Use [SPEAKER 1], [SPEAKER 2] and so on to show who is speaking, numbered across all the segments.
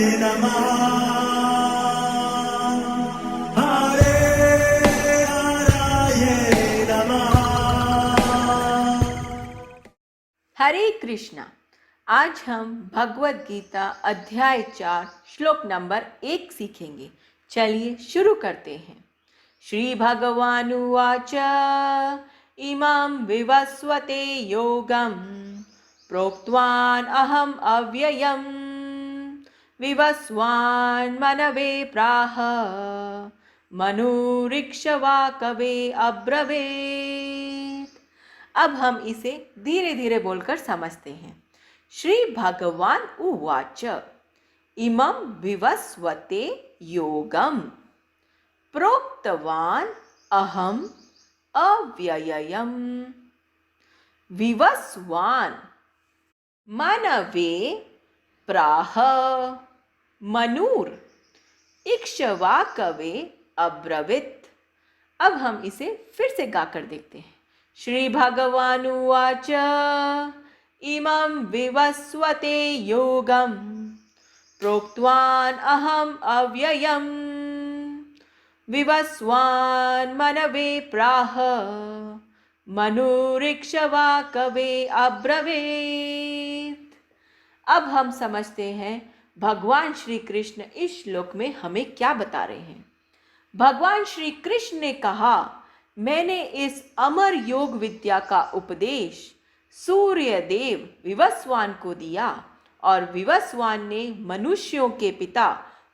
[SPEAKER 1] नमः हरे हराय नमः।
[SPEAKER 2] हरे कृष्णा। आज हम भगवत गीता अध्याय 4 श्लोक नंबर 1 सीखेंगे। चलिए शुरू करते हैं। श्री भगवानुवाच इमं विवस्वते योगं प्रोक्तवान् अहम् अव्ययम् विवस्वान् मनवे प्राह मनुरीक्ष्वा कवे अब्रवीत्। अब हम इसे धीरे धीरे बोलकर समझते हैं। श्री भगवान उवाच इमं विवस्वते योगम प्रोक्तवान् अहम् अव्ययम् विवस्वान् मनवे प्राह मनुर इक्ष्वाकवे अब्रवीत्। अब हम इसे फिर से गाकर देखते हैं। श्री भगवानुवाच इमं विवस्वते योगं प्रोक्तवान् अहम् अव्ययम् विवस्वान् मनवे प्राह मनुरीक्ष्वा कवे अब्रवीत्। अब हम समझते हैं भगवान श्री कृष्ण इस श्लोक में हमें क्या बता रहे हैं। भगवान श्री कृष्ण ने कहा, मैंने इस अमर योग विद्या का उपदेश सूर्य देव विवस्वान को दिया और विवस्वान ने मनुष्यों के पिता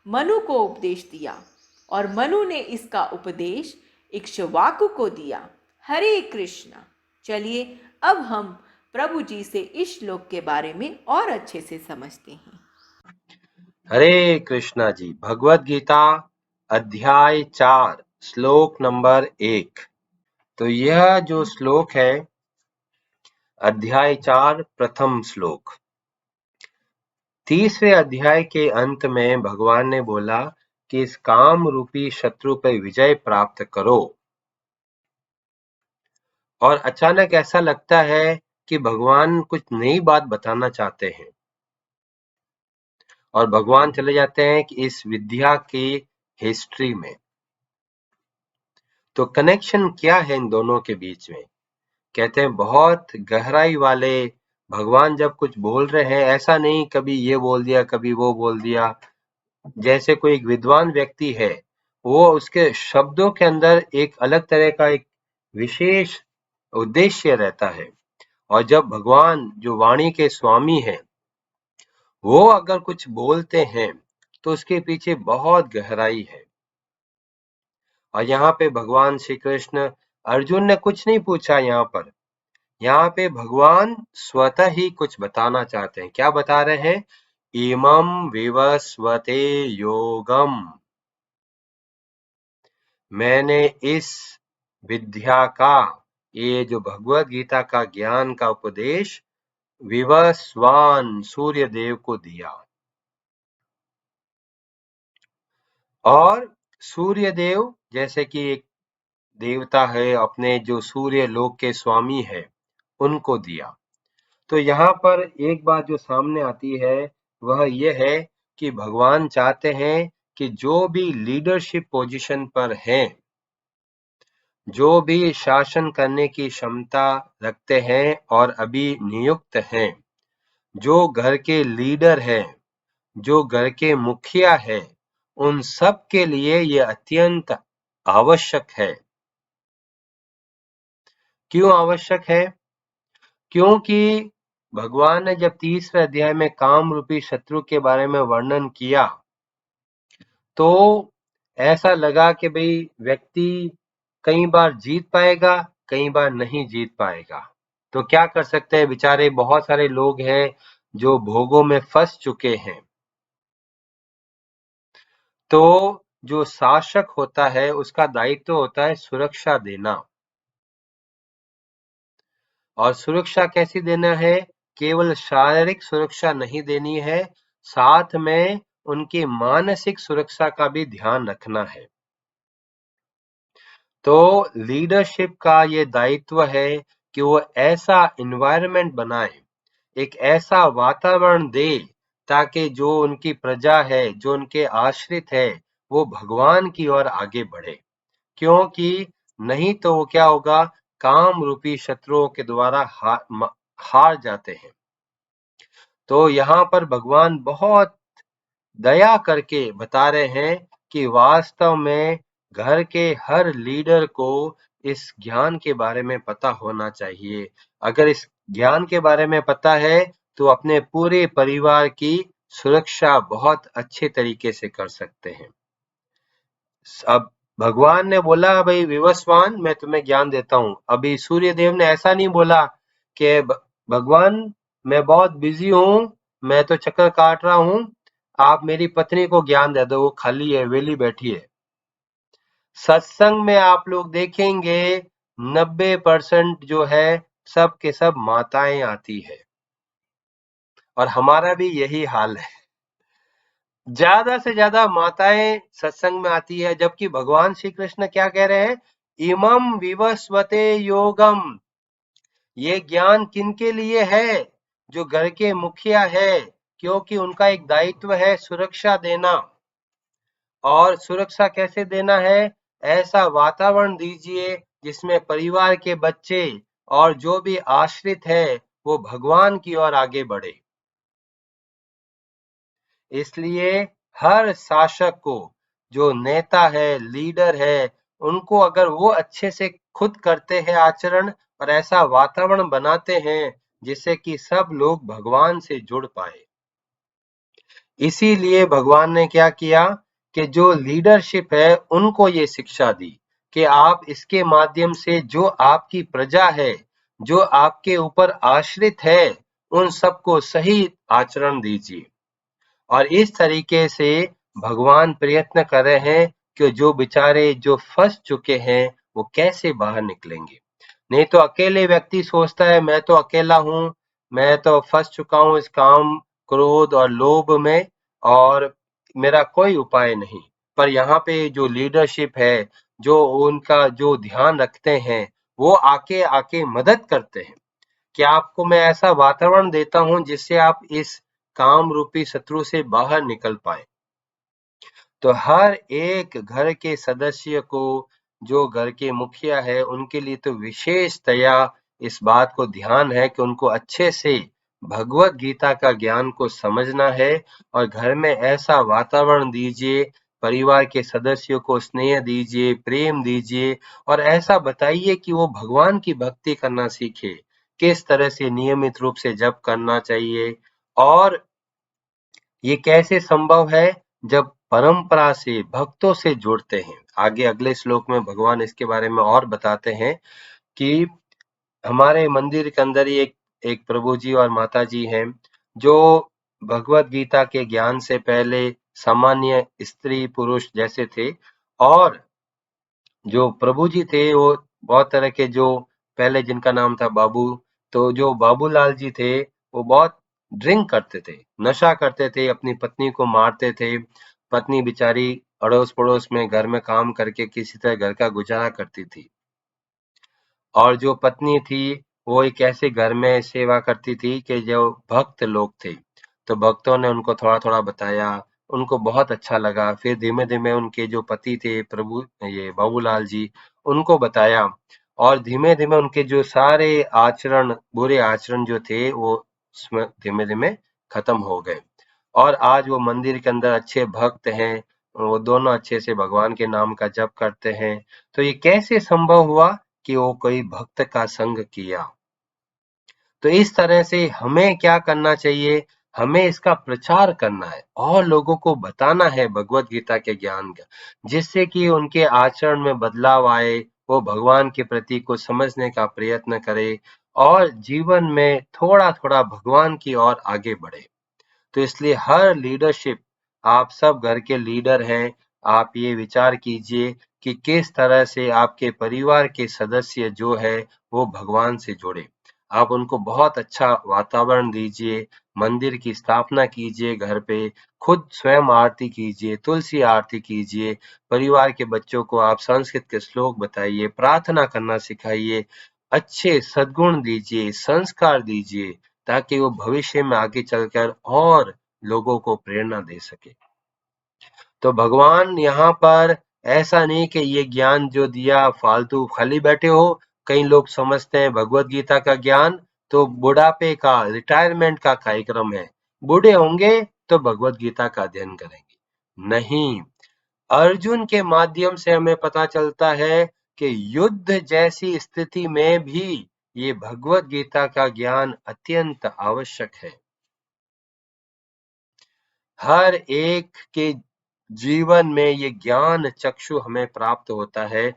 [SPEAKER 2] मनु को उपदेश दिया और मनु ने इसका उपदेश इक्ष्वाकु को दिया। हरे कृष्णा। चलिए अब हम प्रभु जी से इस श्लोक के बारे में और अच्छे से समझते हैं।
[SPEAKER 3] हरे कृष्णा जी। भगवत गीता अध्याय 4 श्लोक नंबर 1। तो यह जो श्लोक है अध्याय 4 प्रथम श्लोक। तीसरे अध्याय के अंत में भगवान ने बोला कि इस काम रूपी शत्रु पर विजय प्राप्त करो। और अचानक ऐसा लगता है कि भगवान कुछ नई बात बताना चाहते हैं और भगवान चले जाते हैं कि इस विद्या की हिस्ट्री में। तो कनेक्शन क्या है इन दोनों के बीच में? कहते हैं बहुत गहराई वाले भगवान जब कुछ बोल रहे हैं, ऐसा नहीं कभी ये बोल दिया कभी वो बोल दिया। जैसे कोई एक विद्वान व्यक्ति है, वो उसके शब्दों के अंदर एक अलग तरह का एक विशेष उद्देश्य रहता है। और जब भगवान जो वाणी के स्वामी हैं, वो अगर कुछ बोलते हैं तो उसके पीछे बहुत गहराई है। और यहाँ पे भगवान श्री कृष्ण, अर्जुन ने कुछ नहीं पूछा यहाँ पे भगवान स्वतः ही कुछ बताना चाहते हैं। क्या बता रहे हैं? इमं विवस्वते योगम, मैंने इस विद्या का, ये जो भगवत गीता का ज्ञान का उपदेश विवस्वान सूर्य देव को दिया। और सूर्य देव जैसे कि एक देवता है, अपने जो सूर्य लोक के स्वामी है, उनको दिया। तो यहाँ पर एक बात जो सामने आती है वह यह है कि भगवान चाहते हैं कि जो भी लीडरशिप पोजीशन पर हैं, जो भी शासन करने की क्षमता रखते हैं और अभी नियुक्त हैं, जो घर के लीडर हैं, जो घर के मुखिया हैं, उन सब के लिए यह अत्यंत आवश्यक है। क्यों आवश्यक है? क्योंकि भगवान ने जब तीसरे अध्याय में काम रूपी शत्रु के बारे में वर्णन किया तो ऐसा लगा कि भाई व्यक्ति कई बार जीत पाएगा, कई बार नहीं जीत पाएगा। तो क्या कर सकते हैं? बेचारे बहुत सारे लोग हैं जो भोगों में फंस चुके हैं। तो जो शासक होता है उसका दायित्व होता है सुरक्षा देना। और सुरक्षा कैसी देना है? केवल शारीरिक सुरक्षा नहीं देनी है, साथ में उनकी मानसिक सुरक्षा का भी ध्यान रखना है। तो लीडरशिप का ये दायित्व है कि वो ऐसा एनवायरनमेंट बनाए, एक ऐसा वातावरण दे ताकि जो उनकी प्रजा है, जो उनके आश्रित है, वो भगवान की ओर आगे बढ़े। क्योंकि नहीं तो वो क्या होगा, काम रूपी शत्रुओं के द्वारा हार जाते हैं। तो यहाँ पर भगवान बहुत दया करके बता रहे हैं कि वास्तव में घर के हर लीडर को इस ज्ञान के बारे में पता होना चाहिए। अगर इस ज्ञान के बारे में पता है तो अपने पूरे परिवार की सुरक्षा बहुत अच्छे तरीके से कर सकते हैं। अब भगवान ने बोला, भाई विवस्वान, मैं तुम्हें ज्ञान देता हूँ। अभी सूर्य देव ने ऐसा नहीं बोला कि भगवान मैं बहुत बिजी हूँ, मैं तो चक्कर काट रहा हूँ, आप मेरी पत्नी को ज्ञान दे दो, वो खाली है, वेली बैठी है। सत्संग में आप लोग देखेंगे 90% जो है सब के सब माताएं आती है, और हमारा भी यही हाल है। ज्यादा से ज्यादा माताएं सत्संग में आती है, जबकि भगवान श्री कृष्ण क्या कह रहे हैं, इमम विवस्वते योगम, ये ज्ञान किनके लिए है, जो घर के मुखिया है, क्योंकि उनका एक दायित्व है सुरक्षा देना। और सुरक्षा कैसे देना है, ऐसा वातावरण दीजिए जिसमें परिवार के बच्चे और जो भी आश्रित है वो भगवान की ओर आगे बढ़े। इसलिए हर शासक को, जो नेता है, लीडर है, उनको अगर वो अच्छे से खुद करते हैं आचरण और ऐसा वातावरण बनाते हैं जिससे कि सब लोग भगवान से जुड़ पाए। इसीलिए भगवान ने क्या किया कि जो लीडरशिप है उनको ये शिक्षा दी कि आप इसके माध्यम से जो आपकी प्रजा है, जो आपके ऊपर आश्रित है, उन सबको सही आचरण दीजिए। और इस तरीके से भगवान प्रयत्न कर रहे हैं कि जो बेचारे जो फंस चुके हैं वो कैसे बाहर निकलेंगे। नहीं तो अकेले व्यक्ति सोचता है मैं तो अकेला हूँ, मैं तो फंस चुका हूँ इस काम, क्रोध और लोभ में, और मेरा कोई उपाय नहीं। पर यहाँ पे जो लीडरशिप है, जो उनका जो ध्यान रखते हैं, वो आके आके मदद करते हैं कि आपको मैं ऐसा वातावरण देता हूँ जिससे आप इस काम रूपी शत्रु से बाहर निकल पाए। तो हर एक घर के सदस्य को, जो घर के मुखिया है, उनके लिए तो विशेषतया इस बात को ध्यान है कि उनको अच्छे से भगवत गीता का ज्ञान को समझना है, और घर में ऐसा वातावरण दीजिए, परिवार के सदस्यों को स्नेह दीजिए, प्रेम दीजिए, और ऐसा बताइए कि वो भगवान की भक्ति करना सीखे, किस तरह से नियमित रूप से जप करना चाहिए। और ये कैसे संभव है, जब परंपरा से, भक्तों से जुड़ते हैं। आगे अगले श्लोक में भगवान इसके बारे में और बताते हैं कि हमारे मंदिर के अंदर ही एक प्रभु जी और माता जी हैं, जो भगवत गीता के ज्ञान से पहले सामान्य स्त्री पुरुष जैसे थे, और जो प्रभु जी थे वो बहुत तरह के, जो पहले जिनका नाम था बाबू, तो जो बाबूलाल जी थे वो बहुत ड्रिंक करते थे, नशा करते थे, अपनी पत्नी को मारते थे। पत्नी बेचारी अड़ोस पड़ोस में घर में काम करके किसी तरह घर का गुजारा करती थी, और जो पत्नी थी वो एक ऐसे घर में सेवा करती थी कि जो भक्त लोग थे, तो भक्तों ने उनको थोड़ा थोड़ा बताया, उनको बहुत अच्छा लगा। फिर धीमे धीमे उनके जो पति थे प्रभु, ये बाबूलाल जी, उनको बताया, और धीमे धीमे उनके जो सारे आचरण, बुरे आचरण जो थे, वो धीमे धीमे खत्म हो गए, और आज वो मंदिर के अंदर अच्छे भक्त हैं। वो दोनों अच्छे से भगवान के नाम का जप करते हैं। तो ये कैसे संभव हुआ कि वो कोई भक्त का संग किया। तो इस तरह से हमें क्या करना चाहिए, हमें इसका प्रचार करना है और लोगों को बताना है भगवत गीता के ज्ञान का, जिससे कि उनके आचरण में बदलाव आए, वो भगवान के प्रति को समझने का प्रयत्न करे, और जीवन में थोड़ा थोड़ा भगवान की ओर आगे बढ़े। तो इसलिए हर लीडरशिप, आप सब घर के लीडर हैं, आप ये विचार कीजिए कि किस तरह से आपके परिवार के सदस्य जो है वो भगवान से जुड़े। आप उनको बहुत अच्छा वातावरण दीजिए, मंदिर की स्थापना कीजिए घर पे, खुद स्वयं आरती कीजिए, तुलसी आरती कीजिए, परिवार के बच्चों को आप संस्कृत के श्लोक बताइए, प्रार्थना करना सिखाइए, अच्छे सद्गुण दीजिए, संस्कार दीजिए, ताकि वो भविष्य में आगे चलकर और लोगों को प्रेरणा दे सके। तो भगवान यहाँ पर ऐसा नहीं कि ये ज्ञान जो दिया फालतू खाली बैठे हो। कई लोग समझते हैं भगवत गीता का ज्ञान तो बुढ़ापे का, रिटायरमेंट का कार्यक्रम है, बूढ़े होंगे तो भगवत गीता का अध्ययन करेंगे। नहीं, अर्जुन के माध्यम से हमें पता चलता है कि युद्ध जैसी स्थिति में भी ये भगवत गीता का ज्ञान अत्यंत आवश्यक है। हर एक के जीवन में ये ज्ञान चक्षु हमें प्राप्त होता है,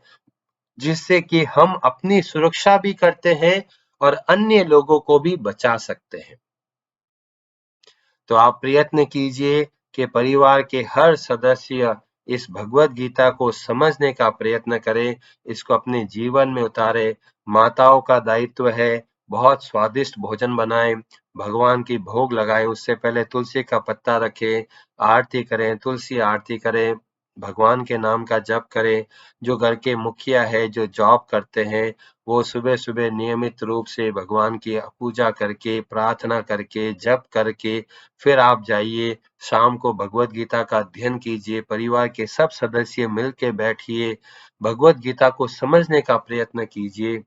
[SPEAKER 3] जिससे कि हम अपनी सुरक्षा भी करते हैं और अन्य लोगों को भी बचा सकते हैं। तो आप प्रयत्न कीजिए कि परिवार के हर सदस्य इस भगवत गीता को समझने का प्रयत्न करें, इसको अपने जीवन में उतारे। माताओं का दायित्व है बहुत स्वादिष्ट भोजन बनाएं, भगवान की भोग लगाएं, उससे पहले तुलसी का पत्ता रखें, आरती करें, तुलसी आरती करें, भगवान के नाम का जप करें। जो घर के मुखिया है, जो जॉब करते हैं, वो सुबह सुबह नियमित रूप से भगवान की पूजा करके, प्रार्थना करके, जप करके फिर आप जाइए, शाम को भगवत गीता का अध्ययन कीजिए, परिवार के सब सदस्य मिल के बैठिए, भगवत गीता को समझने का प्रयत्न कीजिए।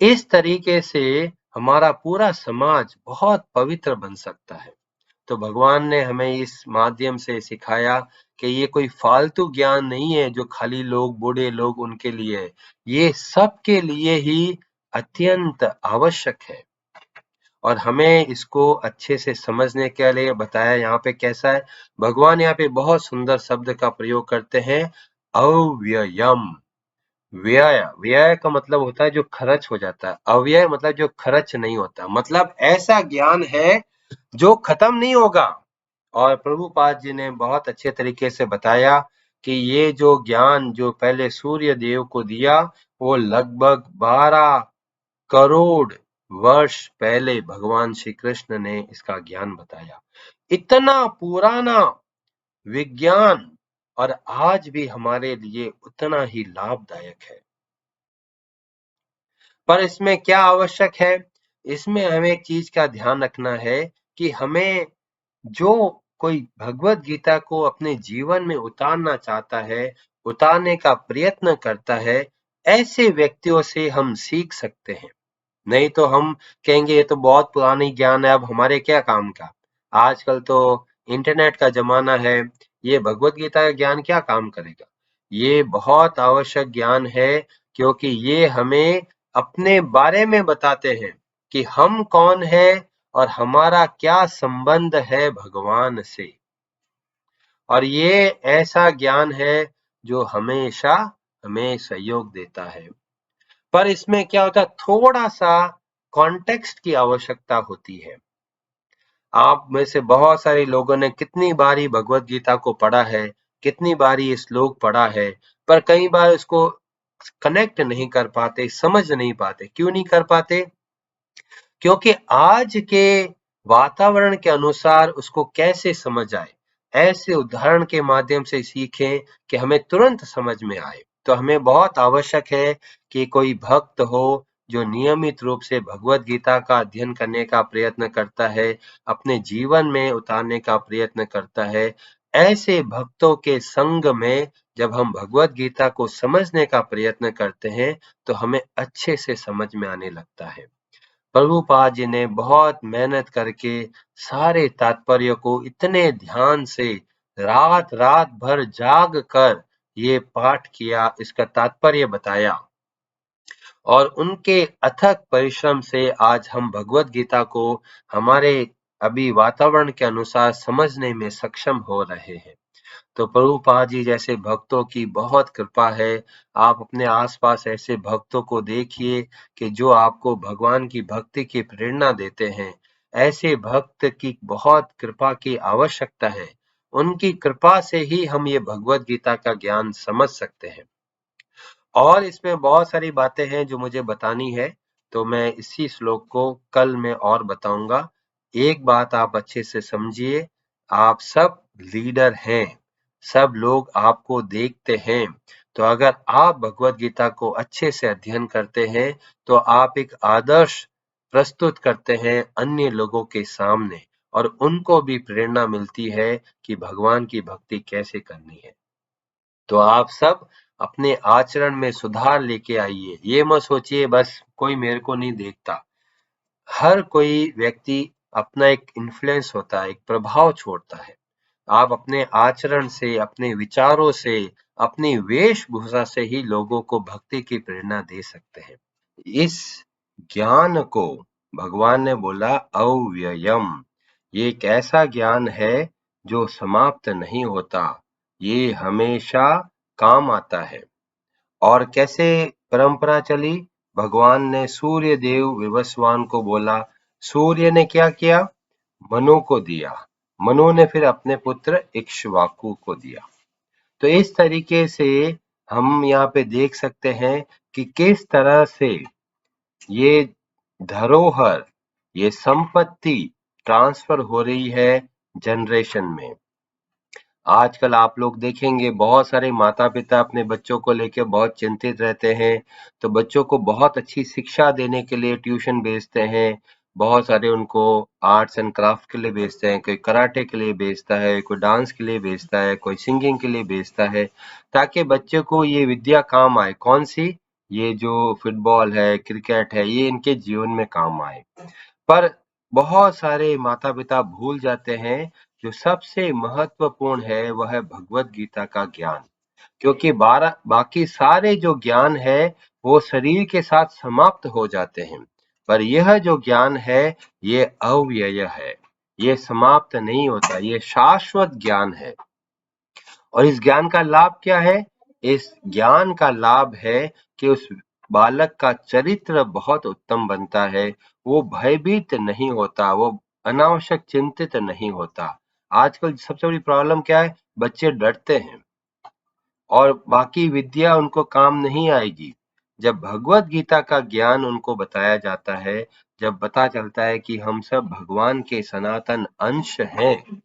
[SPEAKER 3] इस तरीके से हमारा पूरा समाज बहुत पवित्र बन सकता है। तो भगवान ने हमें इस माध्यम से सिखाया कि ये कोई फालतू ज्ञान नहीं है जो खाली लोग, बूढ़े लोग उनके लिए है, ये सबके लिए ही अत्यंत आवश्यक है। और हमें इसको अच्छे से समझने के लिए बताया यहाँ पे कैसा है। भगवान यहाँ पे बहुत सुंदर शब्द का प्रयोग करते हैं, अव्ययम। व्यय, व्यय का मतलब होता है जो खर्च हो जाता है, अव्यय मतलब जो खर्च नहीं होता, मतलब ऐसा ज्ञान है जो खत्म नहीं होगा। और प्रभुपाद जी ने बहुत अच्छे तरीके से बताया कि ये जो ज्ञान जो पहले सूर्य देव को दिया, वो लगभग 12 करोड़ वर्ष पहले भगवान श्री कृष्ण ने इसका ज्ञान बताया। इतना पुराना विज्ञान और आज भी हमारे लिए उतना ही लाभदायक है। पर इसमें क्या आवश्यक है? इसमें हमें एक चीज का ध्यान रखना है कि हमें जो कोई भगवत गीता को अपने जीवन में उतारना चाहता है, उतारने का प्रयत्न करता है, ऐसे व्यक्तियों से हम सीख सकते हैं। नहीं तो हम कहेंगे ये तो बहुत पुरानी ज्ञान है, अब हमारे क्या काम का। आजकल तो इंटरनेट का जमाना है, ये भगवत गीता का ज्ञान क्या काम करेगा। ये बहुत आवश्यक ज्ञान है, क्योंकि ये हमें अपने बारे में बताते हैं कि हम कौन है और हमारा क्या संबंध है भगवान से। और ये ऐसा ज्ञान है जो हमेशा हमें सहयोग देता है। पर इसमें क्या होता है, थोड़ा सा कॉन्टेक्स्ट की आवश्यकता होती है। आप में से बहुत सारे लोगों ने कितनी बारी भगवत गीता को पढ़ा है, कितनी बारी ये श्लोक पढ़ा है, पर कई बार इसको कनेक्ट नहीं कर पाते, समझ नहीं पाते। क्यों नहीं कर पाते? क्योंकि आज के वातावरण के अनुसार उसको कैसे समझ आए, ऐसे उदाहरण के माध्यम से सीखें कि हमें तुरंत समझ में आए। तो हमें बहुत आवश्यक है कि कोई भक्त हो जो नियमित रूप से भगवत गीता का अध्ययन करने का प्रयत्न करता है, अपने जीवन में उतारने का प्रयत्न करता है। ऐसे भक्तों के संग में जब हम भगवत गीता को समझने का प्रयत्न करते हैं, तो हमें अच्छे से समझ में आने लगता है। प्रभुपाद जी ने बहुत मेहनत करके सारे तात्पर्य को इतने ध्यान से रात रात भर जाग कर ये पाठ किया, इसका तात्पर्य बताया। और उनके अथक परिश्रम से आज हम भगवत गीता को हमारे अभी वातावरण के अनुसार समझने में सक्षम हो रहे हैं। तो प्रभुपाद जी जैसे भक्तों की बहुत कृपा है। आप अपने आसपास ऐसे भक्तों को देखिए कि जो आपको भगवान की भक्ति की प्रेरणा देते हैं। ऐसे भक्त की बहुत कृपा की आवश्यकता है। उनकी कृपा से ही हम ये भगवत गीता का ज्ञान समझ सकते हैं। और इसमें बहुत सारी बातें हैं जो मुझे बतानी है, तो मैं इसी श्लोक को कल में और बताऊंगा। एक बात आप अच्छे से समझिए, आप सब लीडर हैं, सब लोग आपको देखते हैं। तो अगर आप भगवत गीता को अच्छे से अध्ययन करते हैं, तो आप एक आदर्श प्रस्तुत करते हैं अन्य लोगों के सामने। और उनको भी प्रेरणा मिलती है कि भगवान की भक्ति कैसे करनी है। तो आप सब अपने आचरण में सुधार लेके आइए। ये मत सोचिए बस कोई मेरे को नहीं देखता। हर कोई व्यक्ति अपना एक इन्फ्लुएंस होता है, एक प्रभाव छोड़ता है। आप अपने आचरण से, अपने विचारों से, अपनी वेशभूषा से ही लोगों को भक्ति की प्रेरणा दे सकते हैं। इस ज्ञान को भगवान ने बोला अव्ययम। ये एक ऐसा ज्ञान है जो समाप्त नहीं होता, ये हमेशा काम आता है। और कैसे परंपरा चली? भगवान ने सूर्य देव विवस्वान को बोला, सूर्य ने क्या किया? मनु को दिया, मनु ने फिर अपने पुत्र इक्ष्वाकु को दिया। तो इस तरीके से हम यहाँ पे देख सकते हैं कि किस तरह से ये धरोहर, ये संपत्ति ट्रांसफर हो रही है जनरेशन में। आजकल आप लोग देखेंगे बहुत सारे माता-पिता अपने बच्चों को लेके बहुत चिंतित रहते हैं, तो बच्चों को बहुत अच्छी शिक्षा देने के लिए ट्यूशन भेजते हैं, बहुत सारे उनको आर्ट्स एंड क्राफ्ट के लिए भेजते हैं, कोई कराटे के लिए भेजता है, कोई डांस के लिए भेजता है, कोई सिंगिंग के लिए भेजता है, ताकि बच्चे को ये विद्या काम आए। कौन सी? ये जो फुटबॉल है, क्रिकेट है, ये इनके जीवन में काम आए। पर बहुत सारे माता-पिता भूल जाते हैं, जो सबसे महत्वपूर्ण है वह है भगवत गीता का ज्ञान, क्योंकि बाकी सारे जो ज्ञान है वो शरीर के साथ समाप्त हो जाते हैं, पर यह जो ज्ञान है ये अव्यय है, ये समाप्त नहीं होता, ये शाश्वत ज्ञान है। और इस ज्ञान का लाभ क्या है? इस ज्ञान का लाभ है कि उस बालक का चरित्र बहुत उत्तम बनता है, वो भयभीत नहीं होता, वो अनावश्यक चिंतित नहीं होता। आजकल सबसे बड़ी प्रॉब्लम क्या है? बच्चे डरते हैं और बाकी विद्या उनको काम नहीं आएगी। जब भगवत गीता का ज्ञान उनको बताया जाता है, जब पता चलता है कि हम सब भगवान के सनातन अंश हैं,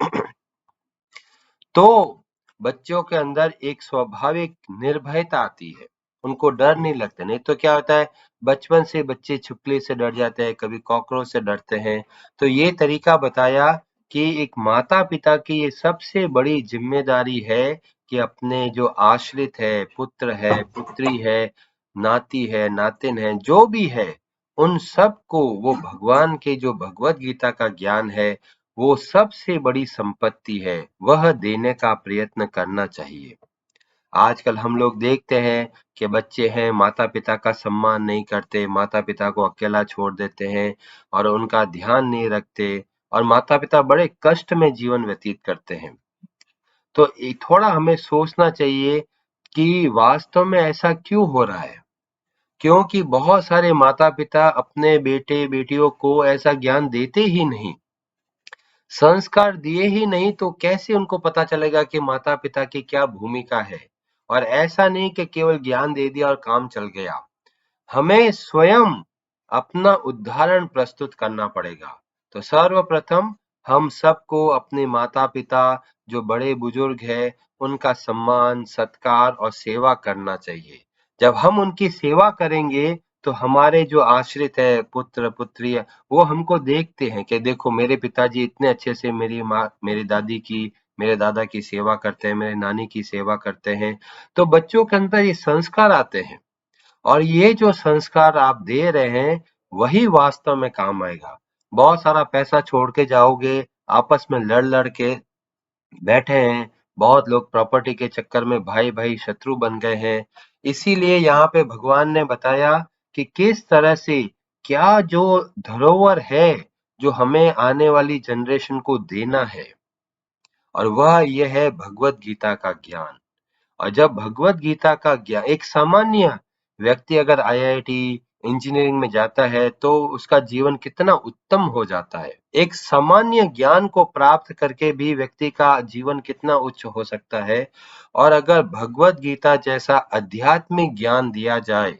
[SPEAKER 3] तो बच्चों के अंदर एक स्वाभाविक निर्भयता आती है, उनको डर नहीं लगता। नहीं तो क्या होता है, बचपन से बच्चे छिपकली से डर जाते हैं, कभी कॉकरोच से डरते हैं। तो ये तरीका बताया कि एक माता पिता की ये सबसे बड़ी जिम्मेदारी है कि अपने जो आश्रित है, पुत्र है, पुत्री है, नाती है, नातिन है, जो भी है, उन सबको वो भगवान के जो भगवत गीता का ज्ञान है वो सबसे बड़ी संपत्ति है, वह देने का प्रयत्न करना चाहिए। आजकल हम लोग देखते हैं कि बच्चे हैं, माता-पिता का सम्मान नहीं करते, माता-पिता को अकेला छोड़ देते हैं और उनका ध्यान नहीं रखते और माता-पिता बड़े कष्ट में जीवन व्यतीत करते हैं। तो थोड़ा हमें सोचना चाहिए कि वास्तव में ऐसा क्यों हो रहा है? क्योंकि बहुत सारे माता-पिता अपने बेटे-बेटियों को ऐसा ज्ञान देते ही नहीं। संस्कार दिए ही नहीं तो कैसे उनको पता चलेगा कि माता-पिता की क्या भूमिका है? और ऐसा नहीं कि केवल ज्ञान दे दिया और काम चल गया। हमें स्वयं अपना उदाहरण प्रस्तुत करना पड़ेगा। तो सर्वप्रथम हम सबको अपने माता-पिता जो बड़े बुजुर्ग हैं, उनका सम्मान, सत्कार और सेवा करना चाहिए। जब हम उनकी सेवा करेंगे, तो हमारे जो आश्रित है, पुत्र पुत्री है, वो हमको देखते हैं कि देखो मेरे पिताजी इतने अच्छे से मेरी माँ, मेरी दादी की, मेरे दादा की सेवा करते हैं, मेरे नानी की सेवा करते हैं। तो बच्चों के अंदर ये संस्कार आते हैं। और ये जो संस्कार आप दे रहे हैं, वही वास्तव में काम आएगा। बहुत सारा पैसा छोड़ के जाओगे, आपस में लड़-लड़ के बैठे हैं, बहुत लोग प्रॉपर्टी के चक्कर में भाई-भाई शत्रु बन गए हैं। इसीलिए यहाँ पे भगवान ने बताया कि किस तरह से क्या जो धरोहर है, जो हमें आने वाली जनरेशन को देना है, और वह ये है भगवत गीता का ज्ञान। और जब भगवत गीता का ज्ञान एक सामान्य व्यक्ति अगर आईआईटी इंजीनियरिंग में जाता है तो उसका जीवन कितना उत्तम हो जाता है। एक सामान्य ज्ञान को प्राप्त करके भी व्यक्ति का जीवन कितना उच्च हो सकता है। और अगर भगवत गीता जैसा आध्यात्मिक ज्ञान दिया जाए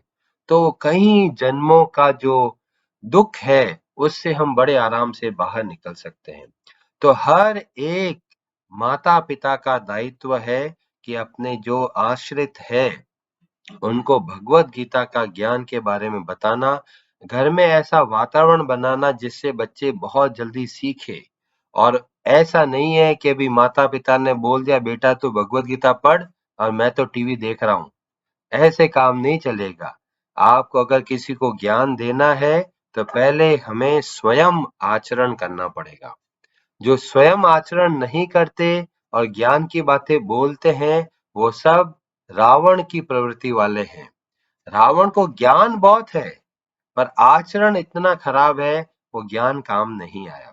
[SPEAKER 3] तो कई जन्मों का जो दुख है उससे हम बड़े आराम से बाहर निकल सकते हैं। तो हर एक माता पिता का दायित्व है कि अपने जो आश्रित है उनको भगवत गीता का ज्ञान के बारे में बताना, घर में ऐसा वातावरण बनाना जिससे बच्चे बहुत जल्दी सीखे और ऐसा नहीं है कि अभी माता पिता ने बोल दिया बेटा तू भगवत गीता पढ़ और मैं तो टीवी देख रहा हूँ, ऐसे काम नहीं चलेगा। आपको अगर किसी को ज्ञान देना है तो पहले हमें स्वयं आचरण करना पड़ेगा। जो स्वयं आचरण नहीं करते और ज्ञान की बातें बोलते हैं, वो सब रावण की प्रवृत्ति वाले हैं। रावण को ज्ञान बहुत है, पर आचरण इतना खराब है, वो ज्ञान काम नहीं आया।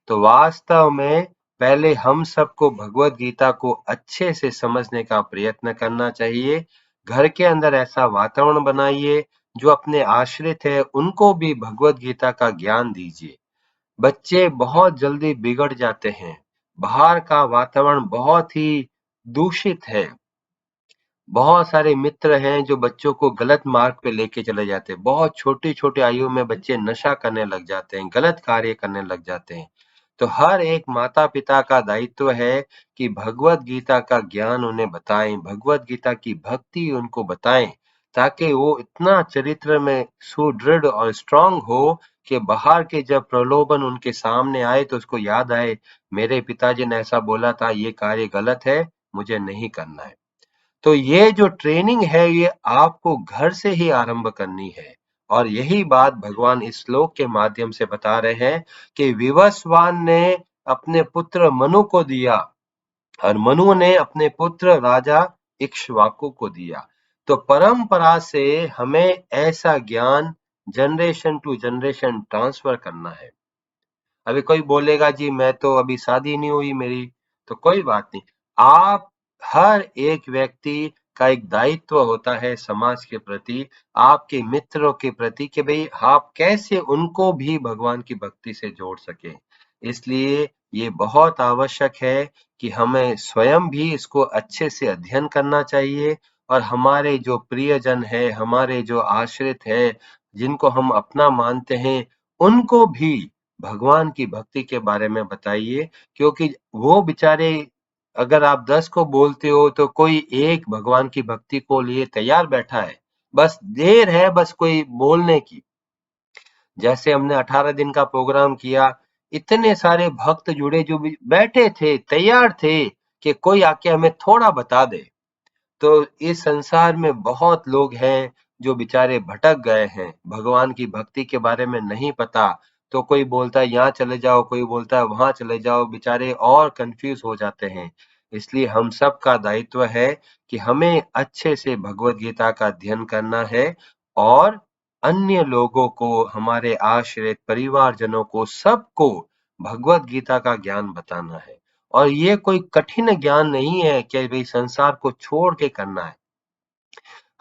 [SPEAKER 3] तो वास्तव में पहले हम सबको भगवत गीता को अच्छे से समझने का प्रयत्न करना चाहिए। घर के अंदर ऐसा वातावरण बनाइए, जो अपने आश्रित है उनको भी भगवत गीता का ज्ञान दीजिए। बच्चे बहुत जल्दी बिगड़ जाते हैं। बाहर का वातावरण बहुत ही दूषित है। बहुत सारे मित्र हैं जो बच्चों को गलत मार्ग पे लेके चले जाते हैं। बहुत छोटी-छोटी आयु में बच्चे नशा करने लग जाते हैं, गलत कार्य करने लग जाते हैं। तो हर एक माता-पिता का दायित्व है कि भगवत गीता का ज्ञान उन्हें बताएं, भगवत गीता की भक्ति उनको बताएं, ताकि वो इतना चरित्र में सुदृढ़ और स्ट्रांग हो कि बाहर के जब प्रलोभन उनके सामने आए तो उसको याद आए, मेरे पिताजी ने ऐसा बोला था, ये कार्य गलत है, मुझे नहीं करना है। तो ये जो ट्रेनिंग है ये आपको घर से ही आरंभ करनी है और यही बात भगवान इस श्लोक के माध्यम से बता रहे हैं कि विवस्वान ने अपने पुत्र मनु को दिया और मनु ने अपने पुत्र राजा इक्ष्वाकु को दिया। तो परंपरा से हमें ऐसा ज्ञान जनरेशन टू जनरेशन ट्रांसफर करना है। अभी कोई बोलेगा जी मैं तो अभी शादी नहीं हुई मेरी, तो कोई बात नहीं। आप हर एक व्यक्ति का एक दायित्व होता है समाज के प्रति, आपके मित्रों के प्रति कि भाई आप कैसे उनको भी भगवान की भक्ति से जोड़ सके। इसलिए ये बहुत आवश्यक है कि हमें स्वयं भी इसको अच्छे से अध्ययन करना चाहिए और हमारे जो प्रियजन है, हमारे जो आश्रित है, जिनको हम अपना मानते हैं, उनको भी भगवान की भक्ति के बारे में बताइए, क्योंकि वो बेचारे अगर आप 10 को बोलते हो तो कोई एक भगवान की भक्ति को लिए तैयार बैठा है। बस देर है बस कोई बोलने की। जैसे हमने 18 दिन का प्रोग्राम किया, इतने सारे भक्त जुड़े जो भी बैठे थे, तैयार थे कि कोई आके हमें थोड़ा बता दे। तो इस संसार में बहुत लोग हैं जो बेचारे भटक गए हैं, भगवान की भक्ति के बारे में नहीं पता। तो कोई बोलता है यहाँ चले जाओ, कोई बोलता है वहां चले जाओ, बेचारे और कंफ्यूज हो जाते हैं। इसलिए हम सब का दायित्व है कि हमें अच्छे से भगवत गीता का अध्ययन करना है और अन्य लोगों को, हमारे आश्रित परिवारजनों को, सबको भगवत गीता का ज्ञान बताना है। और ये कोई कठिन ज्ञान नहीं है कि भाई संसार को छोड़ के करना है।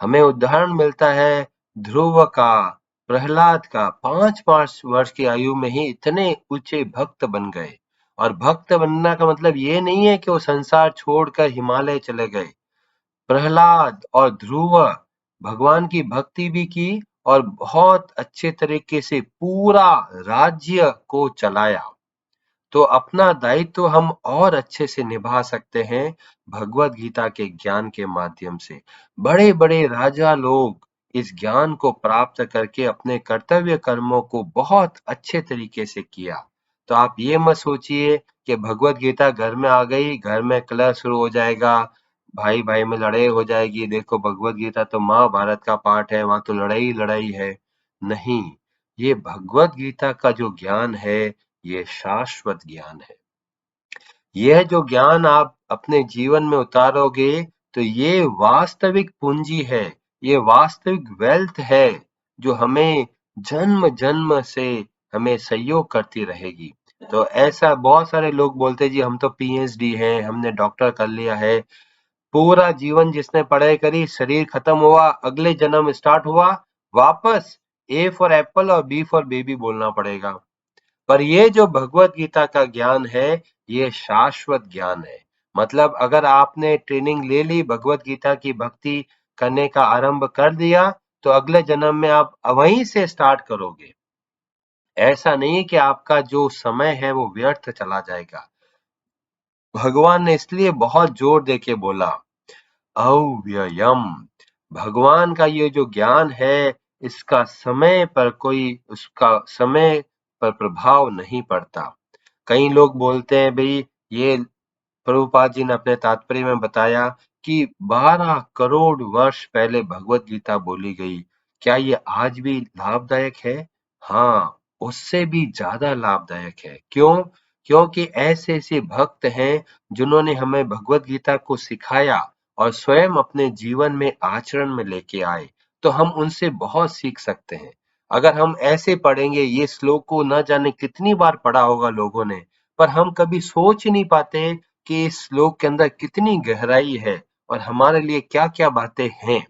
[SPEAKER 3] हमें उदाहरण मिलता है ध्रुव का, प्रहलाद का, 5-5 वर्ष की आयु में ही इतने ऊंचे भक्त बन गए। और भक्त बनना का मतलब ये नहीं है कि वो संसार छोड़कर हिमालय चले गए। प्रहलाद और ध्रुव भगवान की भक्ति भी की और बहुत अच्छे तरीके से पूरा राज्य को चलाया। तो अपना दायित्व हम और अच्छे से निभा सकते हैं भगवत गीता के ज्ञान के माध्यम से। बड़े बड़े राजा लोग इस ज्ञान को प्राप्त करके अपने कर्तव्य कर्मों को बहुत अच्छे तरीके से किया। तो आप ये मत सोचिए कि भगवत गीता घर में आ गई, घर में कलह शुरू हो जाएगा, भाई भाई में लड़ाई हो जाएगी, देखो भगवत गीता तो महाभारत का पाठ है, वहां तो लड़ाई ही लड़ाई है। नहीं, ये भगवत गीता का जो ज्ञान है ये शाश्वत ज्ञान है। यह जो ज्ञान आप अपने जीवन में उतारोगे तो ये वास्तविक पूंजी है, ये वास्तविक वेल्थ है जो हमें जन्म जन्म से हमें सहयोग करती रहेगी। तो ऐसा बहुत सारे लोग बोलते जी हम तो पीएचडी है, हमने डॉक्टर कर लिया है। पूरा जीवन जिसने पढ़ाई करी, शरीर खत्म हुआ, अगले जन्म स्टार्ट हुआ, वापस ए फॉर एप्पल और बी फॉर बेबी बोलना पड़ेगा। पर ये जो भगवत गीता का ज्ञान है ये शाश्वत ज्ञान है। मतलब अगर आपने ट्रेनिंग ले ली, भगवत गीता की भक्ति करने का आरंभ कर दिया, तो अगले जन्म में आप वहीं से स्टार्ट करोगे। ऐसा नहीं कि आपका जो समय है वो व्यर्थ चला जाएगा। भगवान ने इसलिए बहुत जोर देके बोला अव्ययम। भगवान का ये जो ज्ञान है इसका समय पर कोई उसका समय पर प्रभाव नहीं पड़ता। कई लोग बोलते हैं भाई ये प्रभुपाद जी ने अपने तात्पर्य में बताया कि 12 करोड़ वर्ष पहले भगवत गीता बोली गई। क्या ये आज भी लाभदायक है? हाँ, उससे भी ज्यादा लाभदायक है। क्यों? क्योंकि ऐसे ऐसे भक्त हैं जिन्होंने हमें भगवत गीता को सिखाया और स्वयं अपने जीवन में आचरण में लेके आए, तो हम उनसे बहुत सीख सकते हैं। अगर हम ऐसे पढ़ेंगे, ये श्लोक को न जाने कितनी बार पढ़ा होगा लोगों ने, पर हम कभी सोच ही नहीं पाते कि इस श्लोक के अंदर कितनी गहराई है और हमारे लिए क्या-क्या बातें हैं।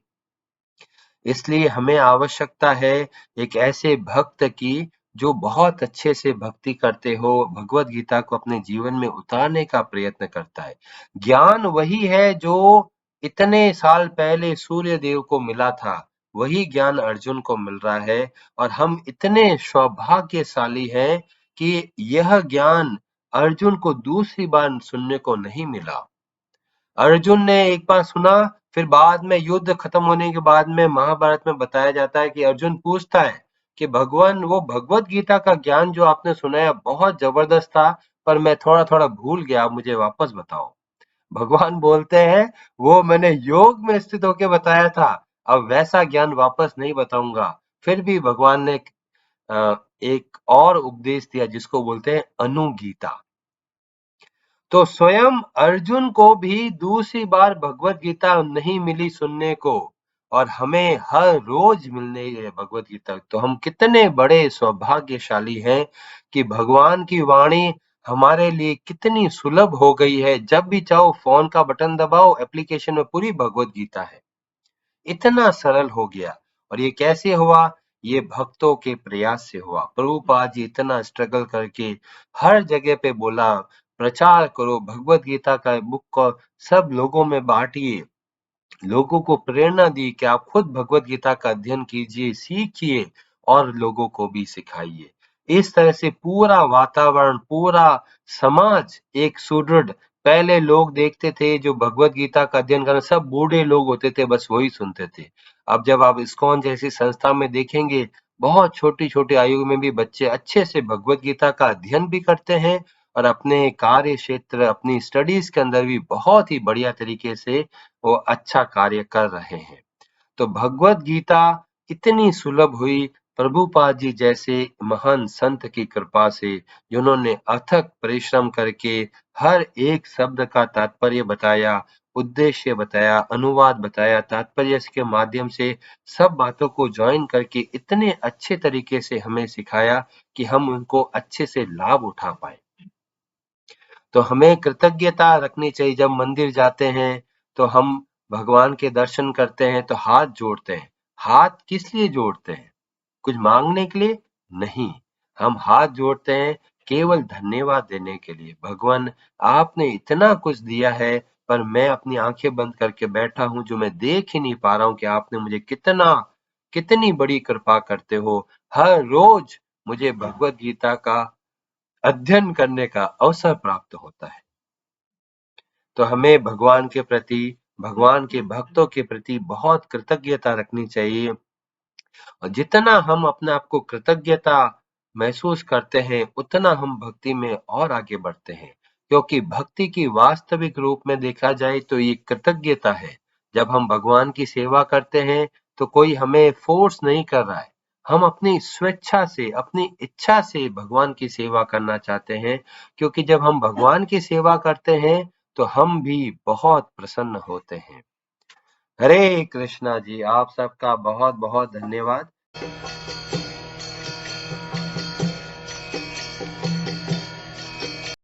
[SPEAKER 3] इसलिए हमें आवश्यकता है एक ऐसे भक्त की जो बहुत अच्छे से भक्ति करते हो, भगवत गीता को अपने जीवन में उतारने का प्रयत्न करता है। ज्ञान वही है जो इतने साल पहले सूर्य देव को मिला था, वही ज्ञान अर्जुन को मिल रहा है और हम इतने सौभाग्यशाली हैं कि यह ज्ञान अर्जुन को दूसरी बार सुनने को नहीं मिला। अर्जुन ने एक बार सुना, फिर बाद में युद्ध खत्म होने के बाद में महाभारत में बताया जाता है कि अर्जुन पूछता है कि भगवान, वो भगवत गीता का ज्ञान जो आपने सुनाया बहुत जबरदस्त था, पर मैं थोड़ा थोड़ा भूल गया, आप मुझे वापस बताओ। भगवान बोलते हैं, वो मैंने योग में स्थित होकर बताया था, अब वैसा ज्ञान वापस नहीं बताऊंगा। फिर भी भगवान ने एक और उपदेश दिया जिसको बोलते हैं अनुगीता। तो स्वयं अर्जुन को भी दूसरी बार भगवत गीता नहीं मिली सुनने को, और हमें हर रोज मिलने है भगवत गीता। तो हम कितने बड़े सौभाग्यशाली हैं कि भगवान की वाणी हमारे लिए कितनी सुलभ हो गई है। जब भी चाहो फोन का बटन दबाओ, एप्लीकेशन में पूरी भगवत गीता है। इतना सरल हो गया। और ये कैसे हुआ? ये भक्तों के प्रयास से हुआ। प्रभुपाद जी इतना स्ट्रगल करके हर जगह पे बोला, प्रचार करो भगवत गीता का बुक को, सब लोगों में बांटिए, लोगों को प्रेरणा दी कि आप खुद भगवत गीता का अध्ययन कीजिए, सीखिए और लोगों को भी सिखाइए। इस तरह से पूरा वातावरण, पूरा समाज एक सुदृढ़, पहले लोग देखते थे जो भगवत गीता का अध्ययन करना, सब बूढ़े लोग होते थे, बस वही सुनते थे। अब जब आप इस्कॉन जैसी संस्था में देखेंगे, बहुत छोटी छोटी आयु में भी बच्चे अच्छे से भगवत गीता का अध्ययन भी करते हैं और अपने कार्य क्षेत्र, अपनी स्टडीज के अंदर भी बहुत ही बढ़िया तरीके से वो अच्छा कार्य कर रहे हैं। तो भगवत गीता इतनी सुलभ हुई प्रभुपाद जी जैसे महान संत की कृपा से, जिन्होंने अथक परिश्रम करके हर एक शब्द का तात्पर्य बताया, उद्देश्य बताया, अनुवाद बताया, तात्पर्य के माध्यम से सब बातों को ज्वाइन करके इतने अच्छे तरीके से हमें सिखाया कि हम उनको अच्छे से लाभ उठा पाए। तो हमें कृतज्ञता रखनी चाहिए। जब मंदिर जाते हैं तो हम भगवान के दर्शन करते हैं तो हाथ जोड़ते हैं। हाथ किस लिए जोड़ते हैं? कुछ मांगने के लिए नहीं। हम हाथ जोड़ते हैं केवल धन्यवाद देने के लिए। भगवान, आपने इतना कुछ दिया है, पर मैं अपनी आंखें बंद करके बैठा हूं, जो मैं देख ही नहीं पा रहा हूं कि आपने मुझे कितनी बड़ी कृपा करते हो। हर रोज मुझे भगवत गीता का अध्ययन करने का अवसर प्राप्त होता है। तो हमें भगवान के प्रति, भगवान के भक्तों के प्रति बहुत कृतज्ञता रखनी चाहिए। और जितना हम अपने आप को कृतज्ञता महसूस करते हैं, उतना हम भक्ति में और आगे बढ़ते हैं। क्योंकि भक्ति की वास्तविक रूप में देखा जाए तो ये कृतज्ञता है। जब हम भगवान की सेवा करते हैं तो कोई हमें फोर्स नहीं कर रहा है, हम अपनी स्वेच्छा से, अपनी इच्छा से भगवान की सेवा करना चाहते हैं। क्योंकि जब हम भगवान की सेवा करते हैं तो हम भी बहुत प्रसन्न होते हैं। हरे कृष्णा जी, आप सबका बहुत बहुत धन्यवाद।